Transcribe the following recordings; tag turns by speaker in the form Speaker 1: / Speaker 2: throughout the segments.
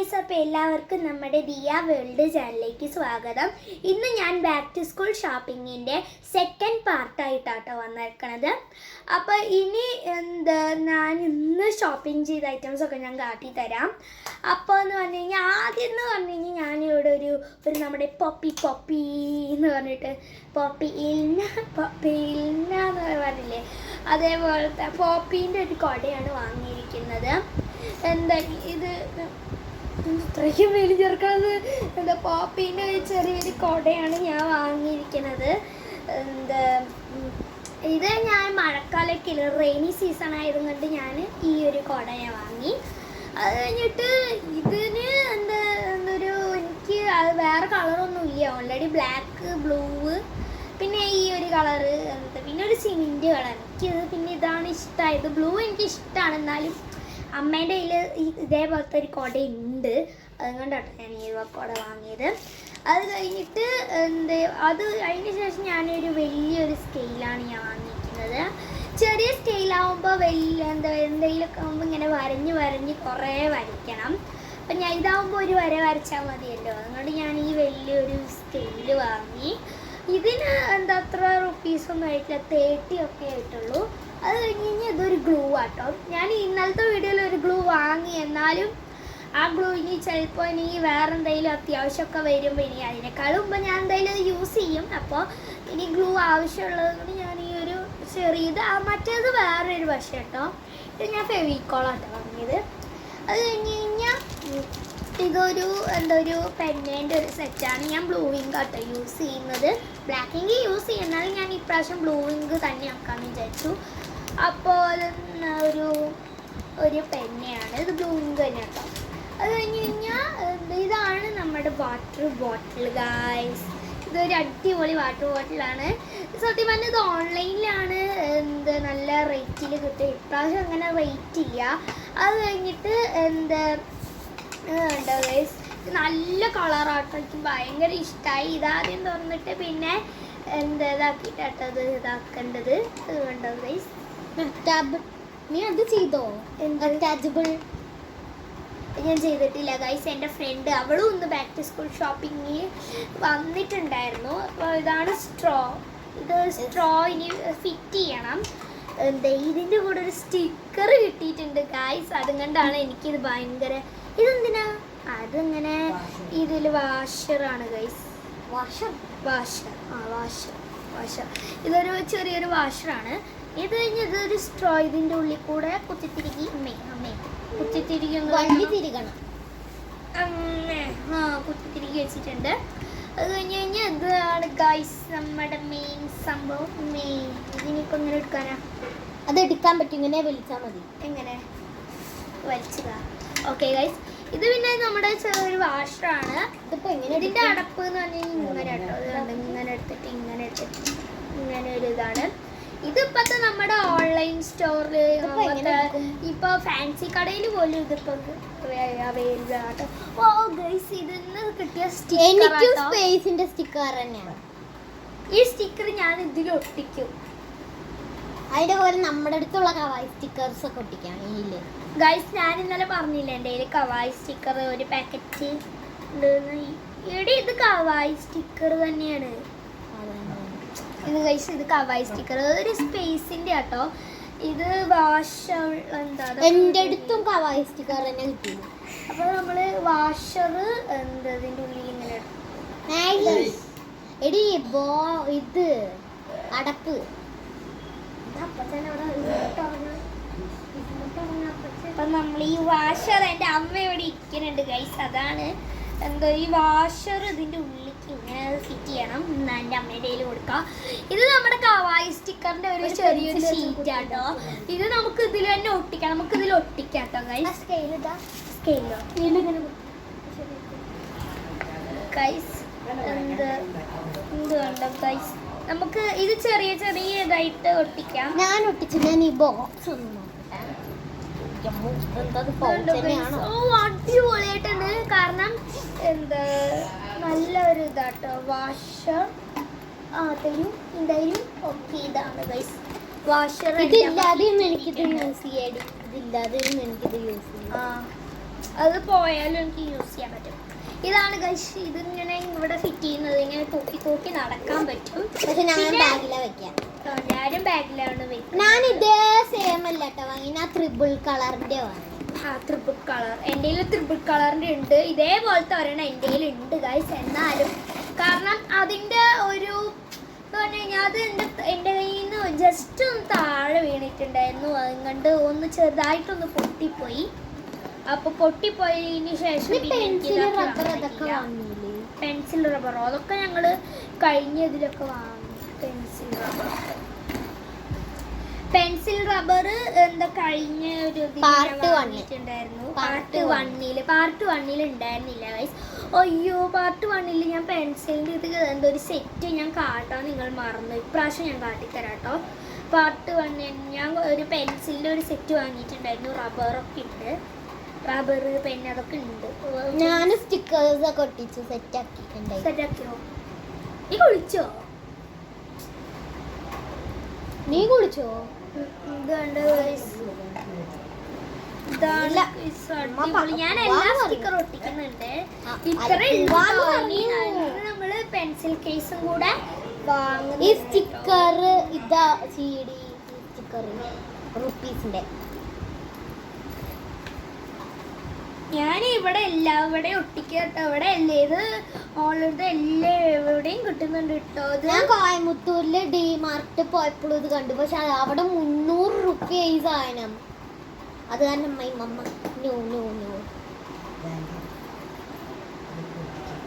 Speaker 1: Guys, അപ്പോൾ എല്ലാവർക്കും നമ്മുടെ ദിയ വേൾഡ് ചാനലിലേക്ക് സ്വാഗതം. ഇന്ന് ഞാൻ ബാക്ക് ടു സ്കൂൾ ഷോപ്പിങ്ങിൻ്റെ സെക്കൻഡ് പാർട്ടായിട്ടാട്ടോ വന്നിരിക്കണത്. അപ്പോൾ ഇനി ഞാൻ ഇന്ന് ഷോപ്പിംഗ് ചെയ്ത ഐറ്റംസൊക്കെ ഞാൻ കാട്ടിത്തരാം. അപ്പോൾ എന്ന് പറഞ്ഞു കഴിഞ്ഞാൽ ആദ്യം എന്ന് പറഞ്ഞു കഴിഞ്ഞാൽ ഞാനിവിടെ ഒരു നമ്മുടെ പൊപ്പി എന്ന് പറഞ്ഞിട്ട് പൊപ്പി ഇൽന എന്ന് പറഞ്ഞില്ലേ, അതേപോലത്തെ പോപ്പീൻ്റെ ഒരു കൊടയാണ് വാങ്ങിയിരിക്കുന്നത്. ഇത് ഇത്രയ്ക്കും വലിയ ചേർക്കണത് പോപ്പീൻ്റെ ഒരു ചെറിയൊരു കൊടയാണ് ഞാൻ വാങ്ങിയിരിക്കുന്നത്. ഇത് ഞാൻ മഴക്കാലൊക്കെ റെയിനി സീസൺ ആയതുകൊണ്ട് ഞാൻ ഈ ഒരു കൊട ഞാൻ വാങ്ങി. അത് കഴിഞ്ഞിട്ട് ഇതിന് എനിക്ക് അത് വേറെ കളറൊന്നും ഇല്ല. ഓൾറെഡി ബ്ലാക്ക്, ബ്ലൂ, പിന്നെ ഈ ഒരു കളറ്, പിന്നെ ഒരു സിമെൻറ്റ് കളർ. എനിക്കിത് പിന്നെ ഇതാണ് ഇഷ്ടമായത്. ബ്ലൂ എനിക്ക് ഇഷ്ടമാണ്, എന്നാലും അമ്മേൻ്റെ കയ്യിൽ ഇതേപോലത്തെ ഒരു കുട ഉണ്ട്, അതുകൊണ്ടാണ് ഞാൻ ഈ കുട വാങ്ങിയത്. അത് കഴിഞ്ഞിട്ട് അതിന് ശേഷം ഞാനൊരു വലിയൊരു സ്കെയിലാണ് ഞാൻ വാങ്ങിയിരിക്കുന്നത്. ചെറിയ സ്കെയിലാവുമ്പോൾ എന്തെങ്കിലുമൊക്കെ ആകുമ്പോൾ ഇങ്ങനെ വരഞ്ഞ് കുറേ വരയ്ക്കണം. അപ്പം ഞാൻ ഇതാവുമ്പോൾ ഒരു വര വരച്ചാൽ മതിയല്ലോ, അതുകൊണ്ട് ഞാൻ ഈ വലിയൊരു സ്കെയിൽ വാങ്ങി. ഇതിന് അത്ര റുപ്പീസൊന്നും ആയിട്ടില്ല, 30 ഒക്കെ ആയിട്ടുള്ളൂ. അത് കഴിഞ്ഞ് കഴിഞ്ഞാൽ ഇതൊരു ഗ്ലൂ ആട്ടോ. ഞാൻ ഇന്നലത്തെ വീഡിയോയിൽ ഒരു ഗ്ലൂ വാങ്ങി, എന്നാലും ആ ഗ്ലൂ ഇനി ചിലപ്പോൾ ഇനി വേറെ എന്തെങ്കിലും അത്യാവശ്യമൊക്കെ വരുമ്പോൾ ഇനി അതിനേക്കാളും മുമ്പ് ഞാൻ എന്തായാലും അത് യൂസ് ചെയ്യും. അപ്പോൾ ഇനി ഗ്ലൂ ആവശ്യമുള്ളത് കൊണ്ട് ഞാൻ ഈ ഒരു ചെറിയത്, മറ്റേത് വേറൊരു വശം കേട്ടോ. ഇത് ഞാൻ ഫെവിക്കോളാട്ടോ വാങ്ങിയത്. അത് കഴിഞ്ഞ് കഴിഞ്ഞാൽ ഇതൊരു ഒരു പെന്നേൻ്റെ ഒരു സെറ്റാണ്. ഞാൻ ബ്ലൂ വിങ്ക് ആട്ടോ യൂസ് ചെയ്യുന്നത്. ബ്ലാക്ക് ഇങ്ക് യൂസ് ചെയ്യുന്നാലും ഞാൻ ഇപ്രാവശ്യം ബ്ലൂ വിങ്ക് തന്നെ ആക്കാമെന്ന് വിചാരിച്ചു. അപ്പോൾ ഒരു പെന്നയാണ്, ഇത് ബ്ലൂ വിങ്ക് തന്നെ കേട്ടോ. അത് കഴിഞ്ഞ് കഴിഞ്ഞാൽ ഇതാണ് നമ്മുടെ വാട്ടർ ബോട്ടിൽ ഗായ്സ്. ഇതൊരു അടിപൊളി വാട്ടർ ബോട്ടിലാണ്. സത്യം പറഞ്ഞാൽ ഇത് ഓൺലൈനിലാണ് നല്ല റേറ്റിൽ കിട്ടുക. ഇപ്രാവശ്യം അങ്ങനെ റേറ്റ് ഇല്ല. അത് കഴിഞ്ഞിട്ട് കണ്ടോ ഗൈസ്, നല്ല കളറാട്ടോ, എനിക്ക് ഭയങ്കര ഇഷ്ടമായി. ഇതാദ്യം തുറന്നിട്ട് പിന്നെ ഇതാക്കിയിട്ടാട്ടത് ഇതാക്കേണ്ടത്. ഇത് കണ്ടോ ഗൈസ്,
Speaker 2: നീ അത് ചെയ്തോ? അറ്റാച്ചബിൾ
Speaker 1: ഞാൻ ചെയ്തിട്ടില്ല ഗൈസ്. എൻ്റെ ഫ്രണ്ട് അവളും ഒന്ന് ബാക്ക് ടു സ്കൂൾ ഷോപ്പിംഗ് വന്നിട്ടുണ്ടായിരുന്നു. അപ്പോൾ ഇതാണ് സ്ട്രോ. ഇത് സ്ട്രോ ഇനി ഫിറ്റ് ചെയ്യണം. ഇതിൻ്റെ കൂടെ ഒരു സ്റ്റിക്കർ കിട്ടിയിട്ടുണ്ട് ഗൈസ്. അതുകൊണ്ടാണ് എനിക്കിത് ഭയങ്കര ഇതെന്തിനാ അതിങ്ങനെ ഇതിൽ വാഷറാണ് ഗൈസ്. വാഷർ ഇതൊരു ചെറിയൊരു വാഷറാണ്. ഇത് കഴിഞ്ഞ് ഇതൊരു സ്ട്രോ. ഇതിൻ്റെ ഉള്ളിൽ കൂടെ കുത്തിത്തിരികി കുത്തിത്തിരികി വെച്ചിട്ടുണ്ട്. അത് കഴിഞ്ഞ് കഴിഞ്ഞാൽ ഇതാണ് ഗൈസ് നമ്മുടെ മെയിൻ സംഭവം. ഇതിനിപ്പോൾ ഇങ്ങനെ എടുക്കാനാ,
Speaker 2: അത് എടുക്കാൻ പറ്റും, ഇങ്ങനെ വലിച്ചാൽ മതി.
Speaker 1: എങ്ങനെ വലിച്ചതാ? ഓക്കെ ഗൈസ്, ഇത് പിന്നെ നമ്മുടെ ചെറിയൊരു വാഷറാണ്.
Speaker 2: ഇതിപ്പോൾ എങ്ങനെ
Speaker 1: ഇതിൻ്റെ അടപ്പ് എന്ന് പറഞ്ഞാൽ ഇങ്ങനെ കേട്ടോ, ഇങ്ങനെ എടുത്തിട്ട് ഇങ്ങനെ ഒരു ഇതാണ്. ഇതിപ്പോഴത്തെ നമ്മുടെ ഓൺലൈൻ സ്റ്റോറിൽ ഇപ്പോൾ ഫാൻസി കടയിൽ പോലും ഇതിപ്പോൾ അവൈലബിൾ ആട്ടോ. ഓ ഗൈസ്, ഇതിന്ന് കിട്ടിയ
Speaker 2: സ്പേസിന്റെ സ്റ്റിക്കർ തന്നെയാണ്.
Speaker 1: ഈ സ്റ്റിക്കർ ഞാൻ ഇതിൽ ഒട്ടിക്കും.
Speaker 2: അതിന്റെ പോലെ നമ്മുടെ അടുത്തുള്ള കവായി സ്റ്റിക്കേഴ്സ് ഒക്കെ ഒട്ടിക്കാം ഇതില്
Speaker 1: ഗൈസ്. ഞാൻ ഇന്നലെ പറഞ്ഞില്ല എൻ്റെ കയ്യിൽ കവായി സ്റ്റിക്കർ ഒരു പാക്കറ്റ് ഉണ്ടെന്ന്. ഇത് കവായി സ്റ്റിക്കർ തന്നെയാണ് ഇത് ഗൈസ്. ഇത് കവായി സ്റ്റിക്കർ, ഒരു സ്പേസിൻ്റെ ആട്ടോ. ഇത് വാഷർ
Speaker 2: എൻ്റെ അടുത്തും കവായി സ്റ്റിക്കർ തന്നെ കിട്ടി.
Speaker 1: അപ്പോൾ നമ്മൾ വാഷർ ഇതിൻ്റെ ഉള്ളിൽ ഇങ്ങനെ
Speaker 2: ഇത് അടപ്പ്.
Speaker 1: അപ്പം നമ്മൾ ഈ വാഷർ, എൻ്റെ അമ്മ ഇവിടെ ഇരിക്കുന്നുണ്ട് ഗൈസ്. അതാണ് ഈ വാഷർ ഇതിൻ്റെ ഉള്ളിലേക്ക് ഇങ്ങനെ ഫിറ്റ് ചെയ്യണം. എൻ്റെ അമ്മയുടെ കയ്യിൽ കൊടുക്കാം. ഇത് നമ്മുടെ കവായി സ്റ്റിക്കറിൻ്റെ ഒരു ചെറിയൊരു ഷീറ്റ് ആട്ടോ. ഇത് നമുക്ക് ഇതിൽ തന്നെ ഒട്ടിക്കാം. നമുക്ക് ഇതിൽ ഒട്ടിക്കാം കേട്ടോ ഗൈസ്. സ്കെയിലോ ഗൈസ്, എന്ത് കണ്ടോ ഗൈസ്, നമുക്ക് ഇത് ചെറിയ ഇതായിട്ട് ഒട്ടിക്കാം.
Speaker 2: ഞാൻ ഒട്ടിച്ചു. ഞാൻ ഈ ബോക്സ്
Speaker 1: അടിപൊളിയായിട്ടുണ്ട്. കാരണം നല്ലൊരു ഇതാട്ടോ വാഷർ. എന്തായാലും ഓക്കെ, ഇതാണ് ഗൈസ് വാഷർ.
Speaker 2: ഇതില്ലാതെയും എനിക്കിത് യൂസ് ചെയ്യാം. ഇതില്ലാതെയും എനിക്കിത് യൂസ് ചെയ്യാം.
Speaker 1: അത് പോയാലും എനിക്ക് യൂസ് ചെയ്യാൻ പറ്റും. ഇതാണ് ഗൈസ്, ഇതിങ്ങനെ ഇവിടെ ഫിറ്റ് ചെയ്യുന്നത്. ഇങ്ങനെ തൂക്കി തൂക്കി നടക്കാൻ പറ്റും.
Speaker 2: പക്ഷെ ഞാൻ ബാഗിലാ വെക്കാം.
Speaker 1: ഞാനും ബാഗിലാണ് വെക്കുന്നത്.
Speaker 2: ഞാൻ ഇതേ സെയിം അല്ല കേട്ടോ വാങ്ങി, ഞാൻ ത്രിബിൾ കളറിന്റെ വാങ്ങി.
Speaker 1: ത്രിബിൾ കളർ എൻ്റെ കയ്യിൽ ത്രിബിൾ കളറിൻ്റെ ഉണ്ട്. ഇതേപോലത്തെ ഒരെണ്ണം എൻ്റെ കയ്യിൽ ഉണ്ട് ഗൈസ്. എന്നാലും കാരണം അതിൻ്റെ ഒരു എന്ന് പറഞ്ഞു കഴിഞ്ഞാൽ അത് എൻ്റെ കയ്യിൽ നിന്ന് ജസ്റ്റ് ഒന്ന് താഴെ വീണിട്ടുണ്ടായിരുന്നു. അതുകൊണ്ട് ഒന്ന് ചെറുതായിട്ടൊന്ന് പൊട്ടിപ്പോയി. അപ്പോൾ പൊട്ടിപ്പോയതിന് ശേഷം പെൻസിൽ റബ്ബറോ അതൊക്കെ ഞങ്ങൾ കഴിഞ്ഞതിലൊക്കെ വാങ്ങി. പെൻസിൽ റബ്ബർ എന്താ കഴിഞ്ഞ ഒരു വാങ്ങിയിട്ടുണ്ടായിരുന്നു. പാർട്ട് വണ്ണിൽ ഉണ്ടായിരുന്നില്ല ഗൈസ്. അയ്യോ, പാർട്ട് വണ്ണിൽ ഞാൻ പെൻസിലിൻ്റെ ഇത് എന്തോ ഒരു സെറ്റ് ഞാൻ കാട്ടാൻ നിങ്ങൾ മറന്നു. ഇപ്രാവശ്യം ഞാൻ കാട്ടിത്തരാം കേട്ടോ. പാർട്ട് വണ്ണിൽ ഞാൻ ഒരു പെൻസിലിൻ്റെ ഒരു സെറ്റ് വാങ്ങിയിട്ടുണ്ടായിരുന്നു. റബ്ബറൊക്കെ ഉണ്ട്, റബ്ബർ പെൻ അതൊക്കെ ഉണ്ട്.
Speaker 2: ഞാൻ സ്റ്റിക്കേഴ്സ് ഒക്കെ ഒട്ടിച്ചു
Speaker 1: സെറ്റാക്കിയോ? നീ കുളിച്ചോ?
Speaker 2: നീ കുളിച്ചോ?
Speaker 1: ഇതുണ്ട് ഞാൻ എല്ലാ സ്റ്റിക്കർ ഒട്ടിക്കുന്നുണ്ട്. നമ്മള് പെൻസിൽ കേസും കൂടെ
Speaker 2: ഈ സ്റ്റിക്കർ ഇതാ CD സ്റ്റിക്കർ റുപ്പീസിന്റെ.
Speaker 1: ഞാൻ ഇവിടെ ഇവിടെ ഒട്ടിക്കട്ടോ. ഇവിടെ അല്ലേ ഇത് ഓൾറെഡി എവിടെയും കിട്ടുന്നുണ്ട് കേട്ടോ.
Speaker 2: ഞാൻ കോയമ്പത്തൂരില് DMart പോയപ്പോഴും ഇത് കണ്ടു. പക്ഷെ അവിടെ 300 റുപ്യ ഈ സാധനം. അത് കാരണം മമ്മ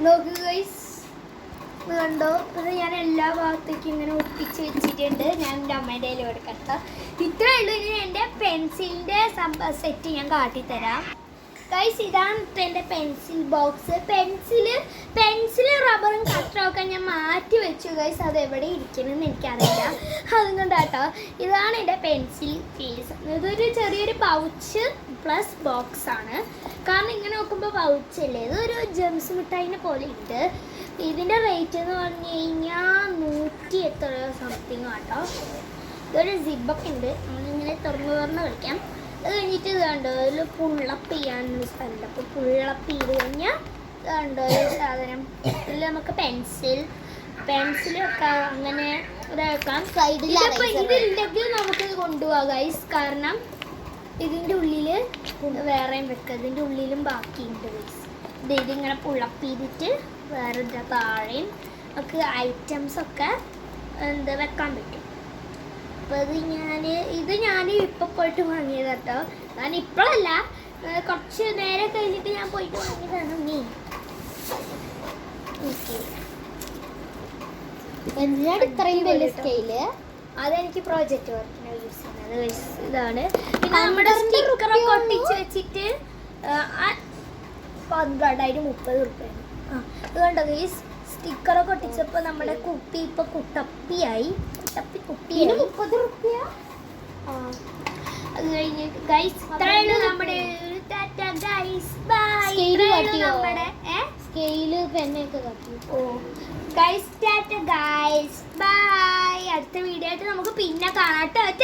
Speaker 1: നോക്ക് ഗൈസ്, കണ്ടോ? ഇത് ഞാൻ എല്ലാ ഭാഗത്തേക്കും ഇങ്ങനെ ഒട്ടിച്ച് വെച്ചിട്ടുണ്ട്. ഞാൻ എൻ്റെ അമ്മേൻ്റെ കയ്യിൽ കൊടുക്കട്ടോ. ഇത്രേ ഉള്ളൂ. ഇനി എൻ്റെ പെൻസിലിൻ്റെ സെറ്റ് ഞാൻ കാട്ടിത്തരാം ഗൈസ്. ഇതാണ് എൻ്റെ പെൻസിൽ ബോക്സ്. പെൻസിൽ റബ്ബറും കട്ടറൊക്കെ ഞാൻ മാറ്റി വെച്ചു ഗൈസ്. അത് എവിടെ ഇരിക്കണമെന്ന് എനിക്കറിയില്ല. അതുകൊണ്ടാട്ടോ ഇതാണ് എൻ്റെ പെൻസിൽ കേസ്. ഇതൊരു ചെറിയൊരു പൗച്ച് പ്ലസ് ബോക്സ് ആണ്. കാരണം ഇങ്ങനെ നോക്കുമ്പോൾ പൗച്ചല്ലേ, ഇതൊരു ജെംസ് മിഠായിനെ പോലെ ഉണ്ട്. ഇതിൻ്റെ റേറ്റ് എന്ന് പറഞ്ഞു കഴിഞ്ഞാൽ 100 എത്രയോ സംതിങ് ആട്ടോ. ഇതൊരു സിബൊക്കെ ഉണ്ട്, നമ്മളിങ്ങനെ തുറന്ന് കളിക്കാം. അത് കഴിഞ്ഞിട്ട് ഇത് കണ്ടോ, ഇതിൽ പുള്ളപ്പ് ചെയ്യാനുള്ള സ്ഥലമുണ്ട്. അപ്പോൾ പുള്ളപ്പ് ചെയ്ത് കഴിഞ്ഞാൽ ഇത് കണ്ടോ ഒരു സാധനം. ഇതിൽ നമുക്ക് പെൻസിലൊക്കെ അങ്ങനെ ഇതാക്കാം. ഇതില്ലെങ്കിൽ നമുക്കിത് കൊണ്ടുപോകാം ഗൈസ്. കാരണം ഇതിൻ്റെ ഉള്ളിൽ വേറെയും വെക്കാം. ഇതിൻ്റെ ഉള്ളിലും ബാക്കിയുണ്ട് ഗൈസ്. ഇതിങ്ങനെ പുള്ളപ്പ് ചെയ്തിട്ട് വേറെ താഴെയും നമുക്ക് ഐറ്റംസൊക്കെ വെക്കാൻ പറ്റും. അപ്പോൾ ഇത് ഞാൻ ഇപ്പോൾ പോയിട്ട് വാങ്ങിയത് കേട്ടോ. ഞാൻ ഇപ്പോഴല്ല, കുറച്ച് നേരം കഴിഞ്ഞിട്ട് ഞാൻ പോയിട്ട് വാങ്ങിയതാണ്. നീ
Speaker 2: ഇത്രയും വലിയ സ്കെയില്
Speaker 1: അതെനിക്ക് പ്രോജക്റ്റ് വർക്കിന് യൂസ് ചെയ്യുന്നത്. ഇതാണ് പിന്നെ നമ്മുടെ സ്റ്റിക്കറൊക്കെ ഒട്ടിച്ച് വെച്ചിട്ട് 12 30 റുപ്യാണ്. ഇത് കണ്ടോ ഗൈസ്, സ്റ്റിക്കറൊക്കെ ഒട്ടിച്ചപ്പോൾ നമ്മുടെ കുപ്പി ഇപ്പോൾ കുട്ടപ്പിയായി. കുപ്പിയാണ് 30 റുപ്യ. അത് കഴിഞ്ഞിട്ട് ഗൈസ് ഇത്രയാണ് നമ്മുടെ ടാറ്റ ഗൈസ്. ബൈ. നമ്മുടെ
Speaker 2: സ്കെയില് പെന്നൊക്കെ കത്തി.
Speaker 1: ഓ ഗൈസ്, ടാറ്റ ഗൈസ്, ബൈ. അടുത്ത വീഡിയോ ആയിട്ട് നമുക്ക് പിന്നെ കാണാം. ടാറ്റ.